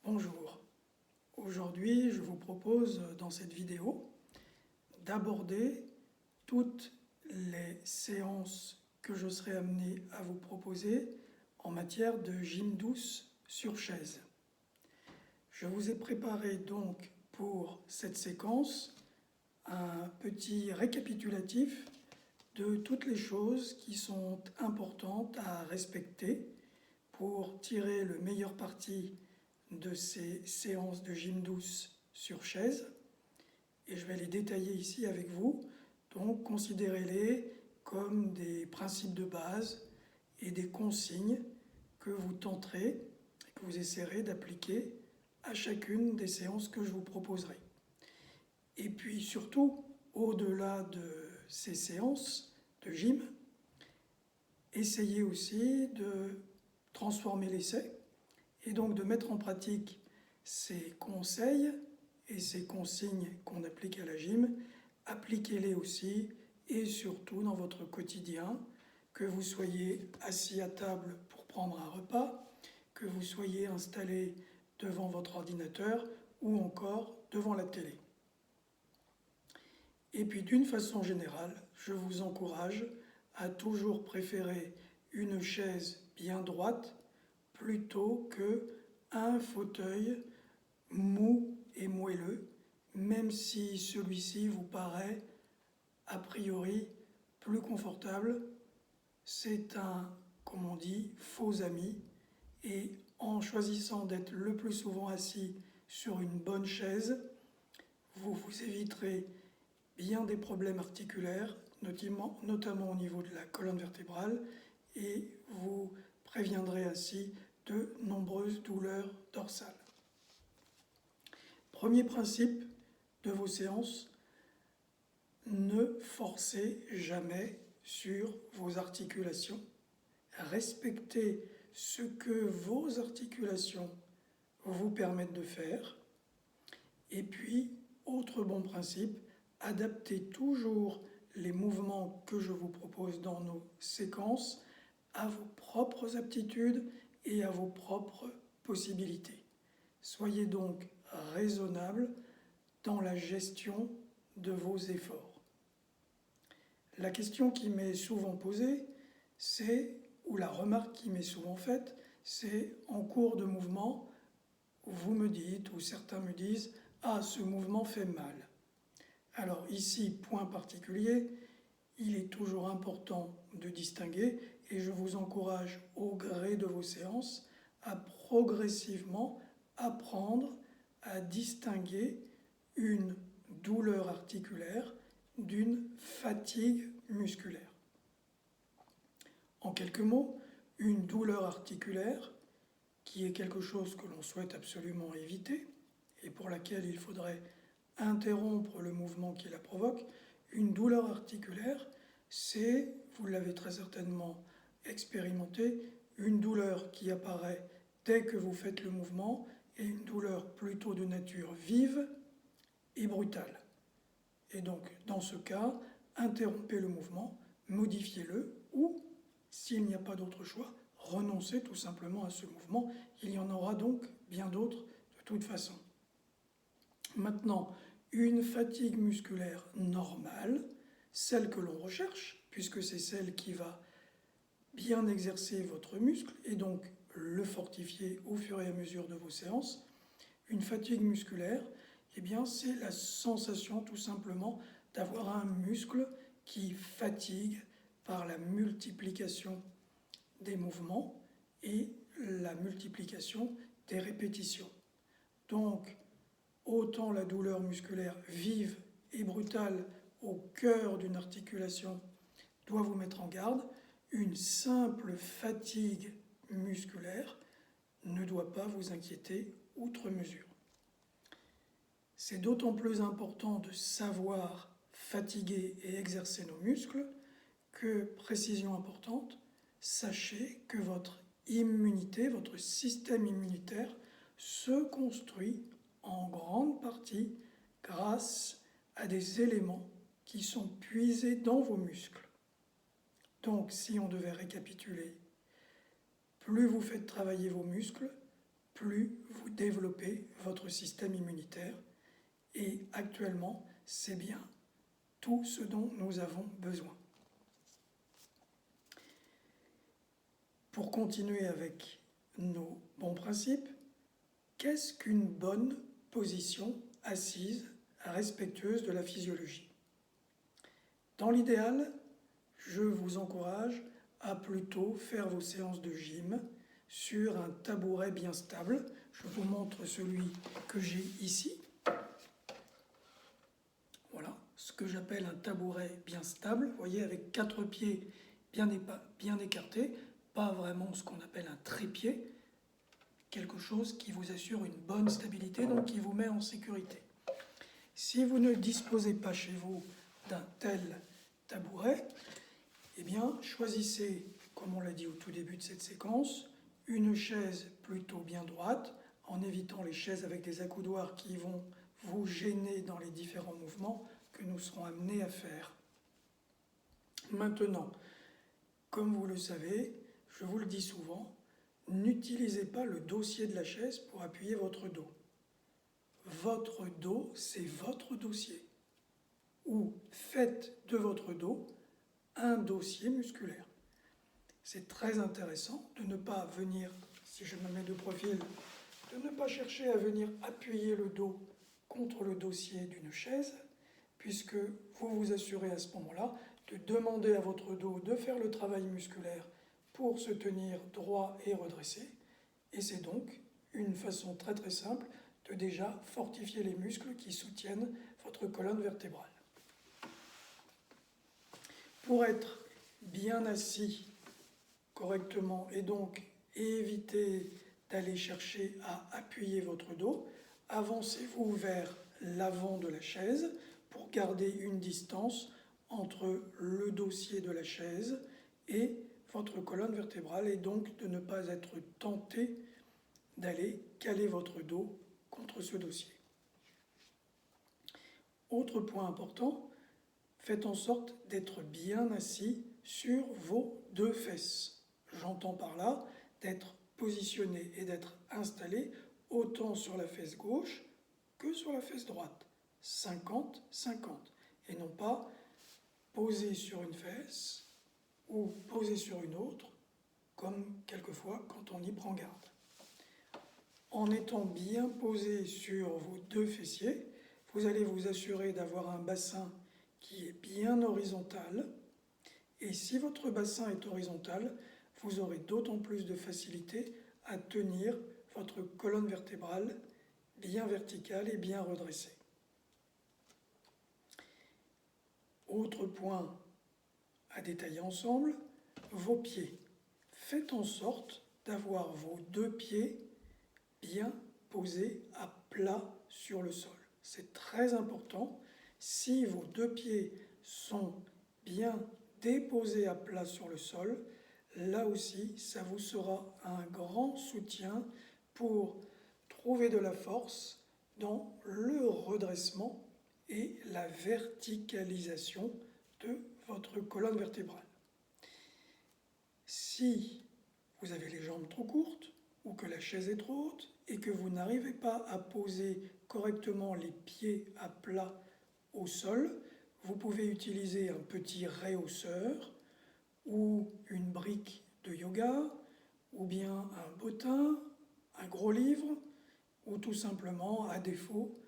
Bonjour, aujourd'hui je vous propose dans cette vidéo d'aborder toutes les séances que je serai amené à vous proposer en matière de gym douce sur chaise. Je vous ai préparé donc pour cette séquence un petit récapitulatif de toutes les choses qui sont importantes à respecter pour tirer le meilleur parti de ces séances de gym douce sur chaise, et je vais les détailler ici avec vous. Donc considérez-les comme des principes de base et des consignes que vous tenterez, que vous essaierez d'appliquer à chacune des séances que je vous proposerai. Et puis surtout, au-delà de ces séances de gym, essayez aussi de transformer l'essai et donc de mettre en pratique ces conseils et ces consignes qu'on applique à la gym. Appliquez-les aussi et surtout dans votre quotidien, que vous soyez assis à table pour prendre un repas, que vous soyez installé devant votre ordinateur ou encore devant la télé. Et puis d'une façon générale, je vous encourage à toujours préférer une chaise bien droite plutôt qu'un fauteuil mou et moelleux, même si celui-ci vous paraît a priori plus confortable. C'est un, comme on dit, faux ami, et en choisissant d'être le plus souvent assis sur une bonne chaise, vous vous éviterez bien des problèmes articulaires, notamment au niveau de la colonne vertébrale, et vous préviendrez ainsi de nombreuses douleurs dorsales. Premier principe de vos séances, ne forcez jamais sur vos articulations. Respectez ce que vos articulations vous permettent de faire. Et puis, autre bon principe, adaptez toujours les mouvements que je vous propose dans nos séquences à vos propres aptitudes et à vos propres possibilités. Soyez donc raisonnable dans la gestion de vos efforts. La question qui m'est souvent posée, ou la remarque qui m'est souvent faite, c'est en cours de mouvement, vous me dites, ou certains me disent, « Ah, ce mouvement fait mal ». Alors ici, point particulier, il est toujours important de distinguer, et je vous encourage au gré de vos séances à progressivement apprendre à distinguer une douleur articulaire d'une fatigue musculaire. En quelques mots, une douleur articulaire, qui est quelque chose que l'on souhaite absolument éviter et pour laquelle il faudrait interrompre le mouvement qui la provoque, une douleur articulaire, c'est, vous l'avez très certainement expérimenté, une douleur qui apparaît dès que vous faites le mouvement et une douleur plutôt de nature vive et brutale. Et donc, dans ce cas, interrompez le mouvement, modifiez-le ou, s'il n'y a pas d'autre choix, renoncez tout simplement à ce mouvement. Il y en aura donc bien d'autres de toute façon. Maintenant, une fatigue musculaire normale, celle que l'on recherche, puisque c'est celle qui va bien exercer votre muscle et donc le fortifier au fur et à mesure de vos séances. Une fatigue musculaire, eh bien, c'est la sensation tout simplement d'avoir un muscle qui fatigue par la multiplication des mouvements et la multiplication des répétitions. Donc, autant la douleur musculaire vive et brutale au cœur d'une articulation doit vous mettre en garde, une simple fatigue musculaire ne doit pas vous inquiéter outre mesure. C'est d'autant plus important de savoir fatiguer et exercer nos muscles que, précision importante, sachez que votre immunité, votre système immunitaire se construit en grande partie grâce à des éléments qui sont puisés dans vos muscles. Donc, si on devait récapituler, plus vous faites travailler vos muscles, plus vous développer votre système immunitaire. Et actuellement, c'est bien tout ce dont nous avons besoin. Pour continuer avec nos bons principes, qu'est-ce qu'une bonne position assise respectueuse de la physiologie? Dans l'idéal, je vous encourage à plutôt faire vos séances de gym sur un tabouret bien stable. Je vous montre celui que j'ai ici. Voilà, ce que j'appelle un tabouret bien stable. Vous voyez, avec 4 pieds bien écartés, pas vraiment ce qu'on appelle un trépied, quelque chose qui vous assure une bonne stabilité, donc qui vous met en sécurité. Si vous ne disposez pas chez vous d'un tel tabouret, eh bien, choisissez, comme on l'a dit au tout début de cette séquence, une chaise plutôt bien droite, en évitant les chaises avec des accoudoirs qui vont vous gêner dans les différents mouvements que nous serons amenés à faire. Maintenant, comme vous le savez, je vous le dis souvent, n'utilisez pas le dossier de la chaise pour appuyer votre dos. Votre dos, c'est votre dossier. Ou faites de votre dos un dossier musculaire. C'est très intéressant de ne pas venir, si je me mets de profil, de ne pas chercher à venir appuyer le dos contre le dossier d'une chaise, puisque vous vous assurez à ce moment-là de demander à votre dos de faire le travail musculaire pour se tenir droit et redressé. Et c'est donc une façon très très simple de déjà fortifier les muscles qui soutiennent votre colonne vertébrale. Pour être bien assis correctement et donc éviter d'aller chercher à appuyer votre dos, avancez-vous vers l'avant de la chaise pour garder une distance entre le dossier de la chaise et votre colonne vertébrale et donc de ne pas être tenté d'aller caler votre dos contre ce dossier. Autre point important, faites en sorte d'être bien assis sur vos 2 fesses. J'entends par là d'être positionné et d'être installé autant sur la fesse gauche que sur la fesse droite. 50-50. Et non pas posé sur une fesse ou posé sur une autre, comme quelquefois quand on y prend garde. En étant bien posé sur vos 2 fessiers, vous allez vous assurer d'avoir un bassin qui est bien horizontal. Et si votre bassin est horizontal, vous aurez d'autant plus de facilité à tenir votre colonne vertébrale bien verticale et bien redressée. Autre point à détailler ensemble, vos pieds. Faites en sorte d'avoir vos 2 pieds bien posés à plat sur le sol. C'est très important. Si vos 2 pieds sont bien déposés à plat sur le sol, là aussi, ça vous sera un grand soutien pour trouver de la force dans le redressement et la verticalisation de votre colonne vertébrale. Si vous avez les jambes trop courtes ou que la chaise est trop haute et que vous n'arrivez pas à poser correctement les pieds à plat au sol, vous pouvez utiliser un petit réhausseur ou une brique de yoga, ou bien un bottin, un gros livre, ou tout simplement, à défaut,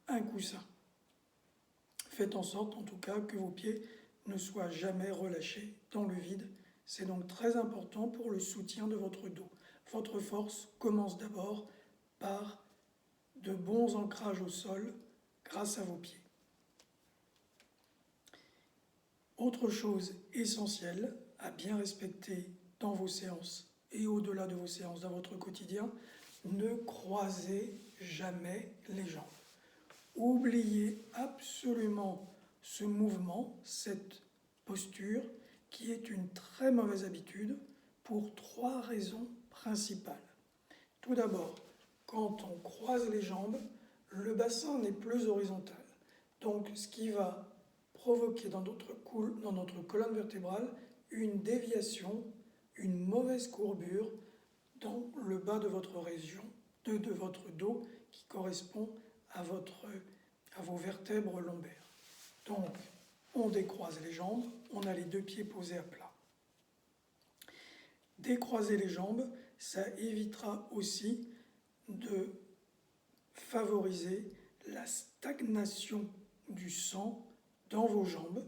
un coussin. Faites en sorte, en tout cas, que vos pieds ne soient jamais relâchés dans le vide. C'est donc très important pour le soutien de votre dos. Votre force commence d'abord par de bons ancrages au sol grâce à vos pieds. Autre chose essentielle à bien respecter dans vos séances et au-delà de vos séances dans votre quotidien, ne croisez jamais les jambes. Oubliez absolument ce mouvement, cette posture, qui est une très mauvaise habitude pour 3 raisons principales. Tout d'abord, quand on croise les jambes, le bassin n'est plus horizontal. Donc, ce qui va provoquer dans notre colonne vertébrale une déviation, une mauvaise courbure dans le bas de votre région de votre dos qui correspond à vos vertèbres lombaires. Donc, on décroise les jambes, on a les deux pieds posés à plat. Décroiser les jambes, ça évitera aussi de favoriser la stagnation du sang dans vos jambes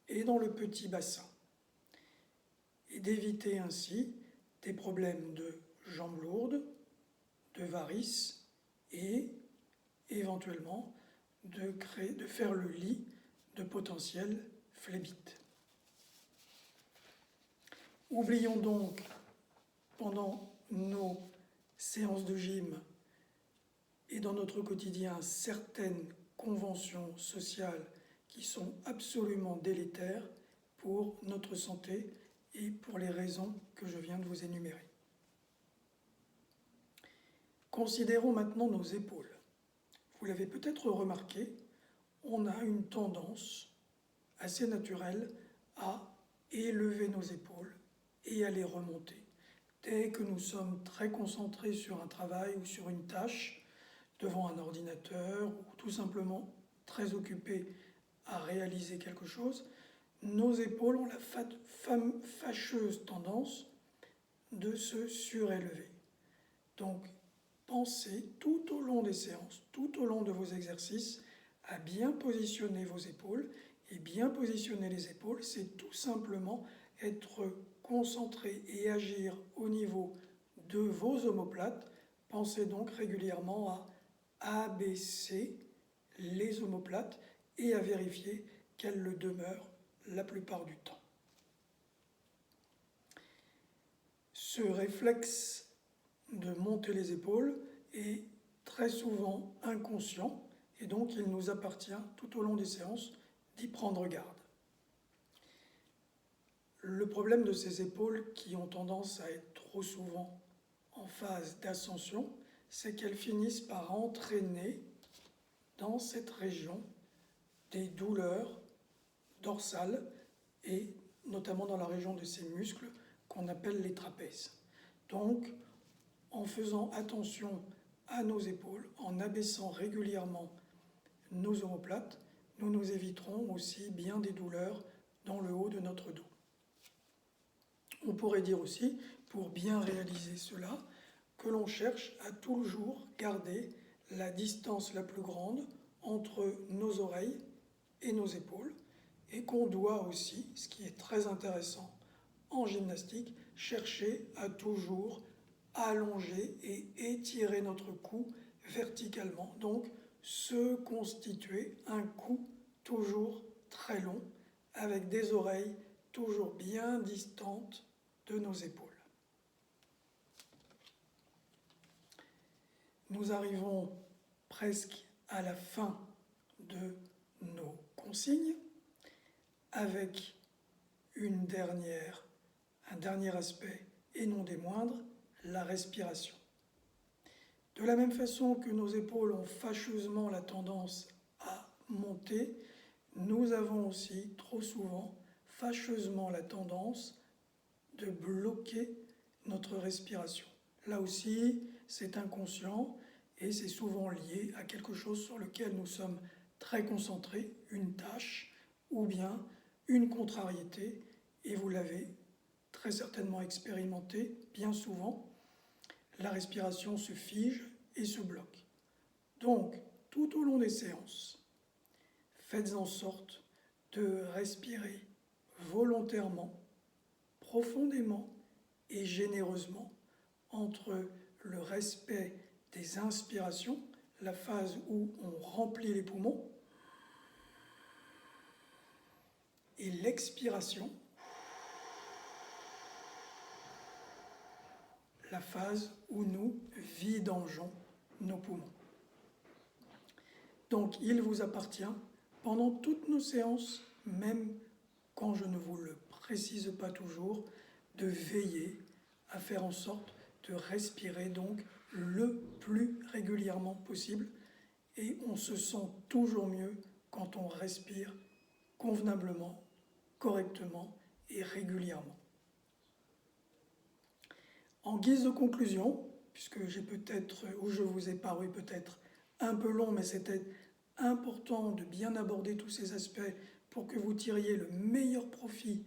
et dans le petit bassin, et d'éviter ainsi des problèmes de jambes lourdes, de varices et éventuellement de faire le lit de potentiels phlébites. Oublions donc pendant nos séances de gym et dans notre quotidien certaines conventions sociales qui sont absolument délétères pour notre santé et pour les raisons que je viens de vous énumérer. Considérons maintenant nos épaules. Vous l'avez peut-être remarqué, on a une tendance assez naturelle à élever nos épaules et à les remonter. Dès que nous sommes très concentrés sur un travail ou sur une tâche, devant un ordinateur ou tout simplement très occupés à réaliser quelque chose, nos épaules ont la fâcheuse tendance de se surélever. Donc, pensez tout au long des séances, tout au long de vos exercices, à bien positionner vos épaules. Et bien positionner les épaules, c'est tout simplement être concentré et agir au niveau de vos omoplates. Pensez donc régulièrement à abaisser les omoplates et à vérifier qu'elles le demeurent la plupart du temps. Ce réflexe de monter les épaules est très souvent inconscient et donc il nous appartient tout au long des séances d'y prendre garde. Le problème de ces épaules qui ont tendance à être trop souvent en phase d'ascension, c'est qu'elles finissent par entraîner dans cette région des douleurs dorsales et notamment dans la région de ces muscles qu'on appelle les trapèzes. Donc, en faisant attention à nos épaules, en abaissant régulièrement nos omoplates, nous nous éviterons aussi bien des douleurs dans le haut de notre dos. On pourrait dire aussi, pour bien réaliser cela, que l'on cherche à toujours garder la distance la plus grande entre nos oreilles et nos épaules, et qu'on doit aussi, ce qui est très intéressant en gymnastique, chercher à toujours allonger et étirer notre cou verticalement, donc se constituer un cou toujours très long, avec des oreilles toujours bien distantes de nos épaules. Nous arrivons presque à la fin de nos consignes avec un dernier aspect et non des moindres, la respiration. De la même façon que nos épaules ont fâcheusement la tendance à monter, nous avons aussi trop souvent fâcheusement la tendance de bloquer notre respiration. Là aussi, c'est inconscient et c'est souvent lié à quelque chose sur lequel nous sommes très concentrés, une tâche ou bien une contrariété, et vous l'avez très certainement expérimenté bien souvent, la respiration se fige et se bloque. Donc, tout au long des séances, faites en sorte de respirer volontairement, profondément et généreusement entre le respect des inspirations, la phase où on remplit les poumons, et l'expiration, la phase où nous vidangeons nos poumons. Donc il vous appartient, pendant toutes nos séances, même quand je ne vous le précise pas toujours, de veiller à faire en sorte de respirer donc le plus régulièrement possible, et on se sent toujours mieux quand on respire convenablement, correctement et régulièrement. En guise de conclusion, puisque je vous ai paru peut-être un peu long, mais c'était important de bien aborder tous ces aspects pour que vous tiriez le meilleur profit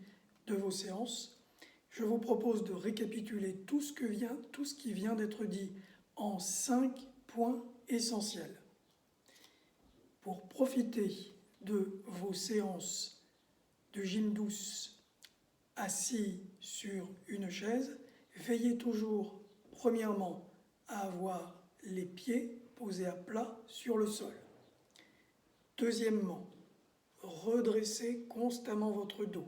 de vos séances. Je vous propose de récapituler tout ce qui vient d'être dit en 5 points essentiels. Pour profiter de vos séances de gym douce assis sur une chaise, veillez toujours, premièrement, à avoir les pieds posés à plat sur le sol. Deuxièmement, redressez constamment votre dos.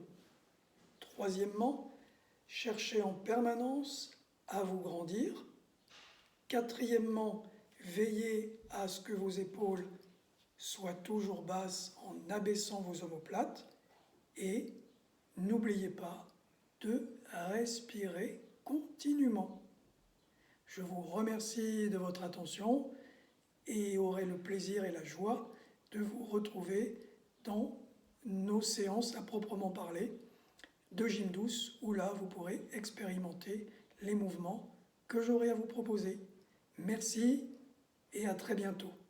Troisièmement, cherchez en permanence à vous grandir. Quatrièmement, veillez à ce que vos épaules soient toujours basses en abaissant vos omoplates. Et n'oubliez pas de respirer continuellement. Je vous remercie de votre attention et aurai le plaisir et la joie de vous retrouver dans nos séances à proprement parler de gym douce, où là vous pourrez expérimenter les mouvements que j'aurai à vous proposer. Merci et à très bientôt.